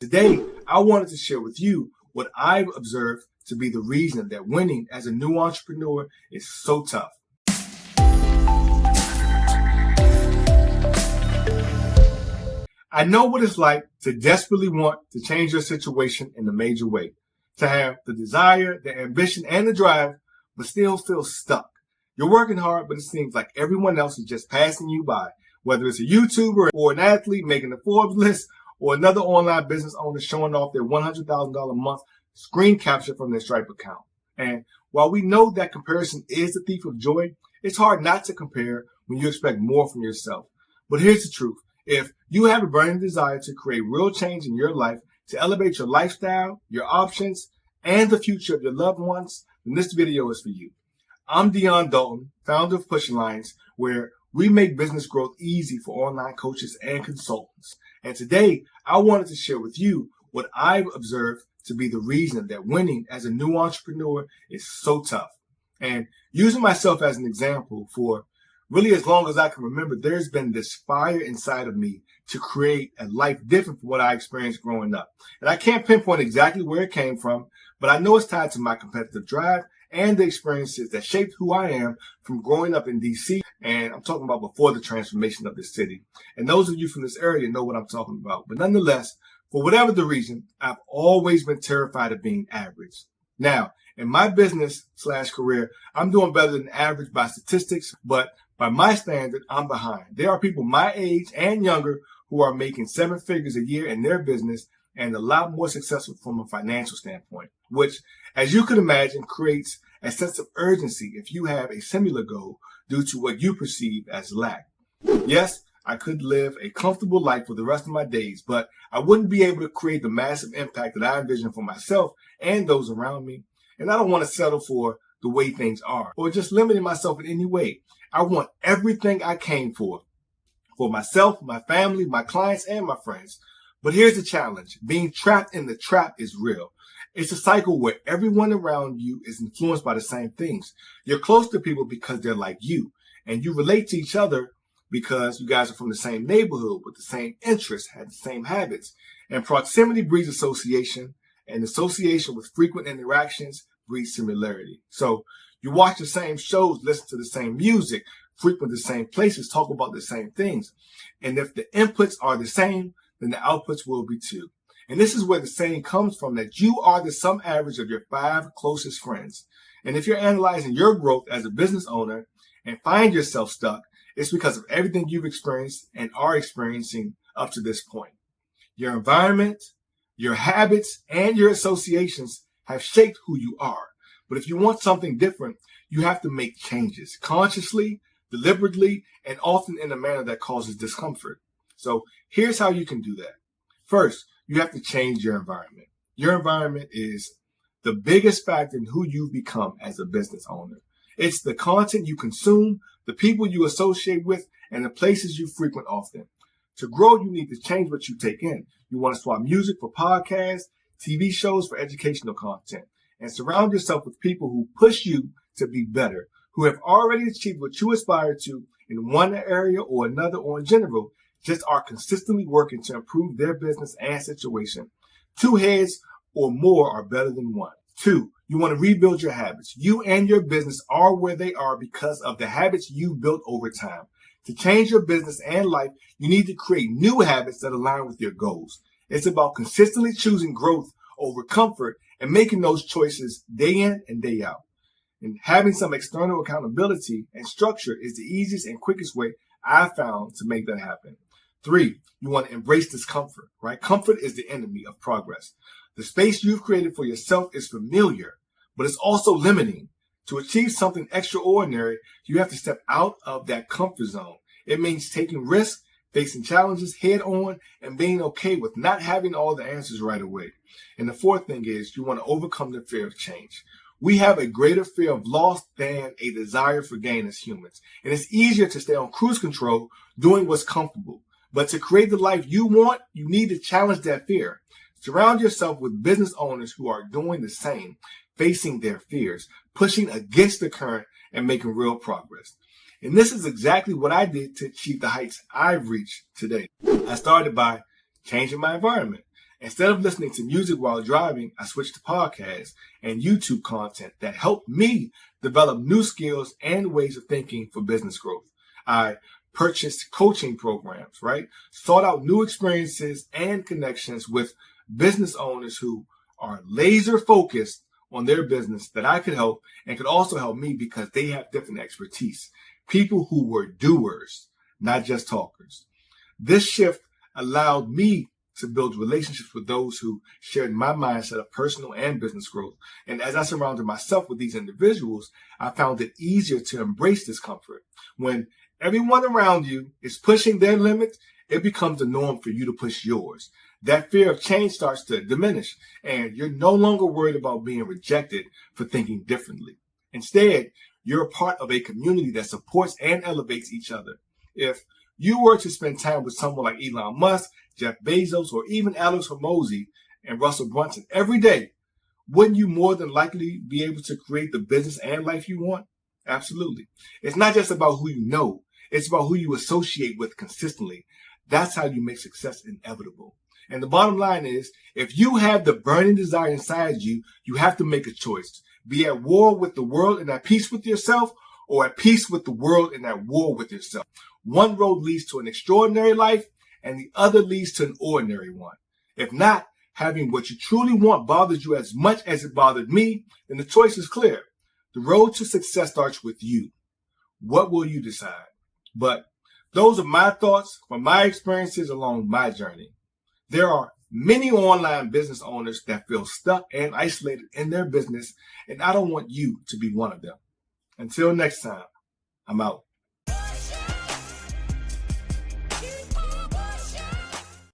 Today, I wanted to share with you what I've observed to be the reason that winning as a new entrepreneur is so tough. I know what it's like to desperately want to change your situation in a major way, to have the desire, the ambition, and the drive, but still feel stuck. You're working hard, but it seems like everyone else is just passing you by, whether it's a YouTuber or an athlete making the Forbes list or another online business owner showing off their $100,000 a month screen capture from their Stripe account. And while we know that comparison is the thief of joy, it's hard not to compare when you expect more from yourself. But here's the truth. If you have a burning desire to create real change in your life, to elevate your lifestyle, your options, and the future of your loved ones, then this video is for you. I'm Dion Dalton, founder of Push Alliance, where we make business growth easy for online coaches and consultants. And today, I wanted to share with you what I've observed to be the reason that winning as a new entrepreneur is so tough. And using myself as an example for really as long as I can remember, there's been this fire inside of me to create a life different from what I experienced growing up. And I can't pinpoint exactly where it came from, but I know it's tied to my competitive drive and the experiences that shaped who I am from growing up in DC. And I'm talking about before the transformation of the city. And those of you from this area know what I'm talking about. But nonetheless, for whatever the reason, I've always been terrified of being average. Now, in my business/career, I'm doing better than average by statistics, but by my standard, I'm behind. There are people my age and younger who are making 7 figures a year in their business and a lot more successful from a financial standpoint, which, as you can imagine, creates a sense of urgency if you have a similar goal due to what you perceive as lack. Yes, I could live a comfortable life for the rest of my days, but I wouldn't be able to create the massive impact that I envision for myself and those around me. And I don't want to settle for the way things are or just limiting myself in any way. I want everything I came for myself, my family, my clients, and my friends. But here's the challenge. Being trapped in the trap is real. It's a cycle where everyone around you is influenced by the same things. You're close to people because they're like you, and you relate to each other because you guys are from the same neighborhood with the same interests, have the same habits. And proximity breeds association, and association with frequent interactions breeds similarity. So you watch the same shows, listen to the same music, frequent the same places, talk about the same things. And if the inputs are the same, then the outputs will be too. And this is where the saying comes from that you are the sum average of your 5 closest friends. And if you're analyzing your growth as a business owner and find yourself stuck, it's because of everything you've experienced and are experiencing up to this point. Your environment, your habits, and your associations have shaped who you are. But if you want something different, you have to make changes consciously, deliberately, and often in a manner that causes discomfort. So here's how you can do that. First, you have to change your environment. Your environment is the biggest factor in who you've become as a business owner. It's the content you consume, the people you associate with, and the places you frequent often. To grow, you need to change what you take in. You want to swap music for podcasts, TV shows for educational content, and surround yourself with people who push you to be better, who have already achieved what you aspire to in one area or another, or in general, just are consistently working to improve their business and situation. 2 heads or more are better than 1. 2, you want to rebuild your habits. You and your business are where they are because of the habits you've built over time. To change your business and life, you need to create new habits that align with your goals. It's about consistently choosing growth over comfort and making those choices day in and day out. And having some external accountability and structure is the easiest and quickest way I've found to make that happen. 3, you want to embrace discomfort, right? Comfort is the enemy of progress. The space you've created for yourself is familiar, but it's also limiting. To achieve something extraordinary, you have to step out of that comfort zone. It means taking risks, facing challenges head on, and being okay with not having all the answers right away. And the 4th thing is you want to overcome the fear of change. We have a greater fear of loss than a desire for gain as humans. And it's easier to stay on cruise control doing what's comfortable. But to create the life you want, you need to challenge that fear. Surround yourself with business owners who are doing the same, facing their fears, pushing against the current, and making real progress. And this is exactly what I did to achieve the heights I've reached today. I started by changing my environment. Instead of listening to music while driving, I switched to podcasts and YouTube content that helped me develop new skills and ways of thinking for business growth. I purchased coaching programs, right? Sought out new experiences and connections with business owners who are laser focused on their business that I could help and could also help me because they have different expertise. People who were doers, not just talkers. This shift allowed me to build relationships with those who shared my mindset of personal and business growth. And as I surrounded myself with these individuals, I found it easier to embrace this comfort. When everyone around you is pushing their limits, it becomes the norm for you to push yours. That fear of change starts to diminish, and you're no longer worried about being rejected for thinking differently. Instead, you're a part of a community that supports and elevates each other. If you were to spend time with someone like Elon Musk, Jeff Bezos, or even Alex Hormozi and Russell Brunson every day, wouldn't you more than likely be able to create the business and life you want? Absolutely. It's not just about who you know. It's about who you associate with consistently. That's how you make success inevitable. And the bottom line is, if you have the burning desire inside you, you have to make a choice. Be at war with the world and at peace with yourself, or at peace with the world and at war with yourself. One road leads to an extraordinary life, and the other leads to an ordinary one. If not, having what you truly want bothers you as much as it bothered me, then the choice is clear. The road to success starts with you. What will you decide? But those are my thoughts from my experiences along my journey. There are many online business owners that feel stuck and isolated in their business, and I don't want you to be one of them. Until next time, I'm out.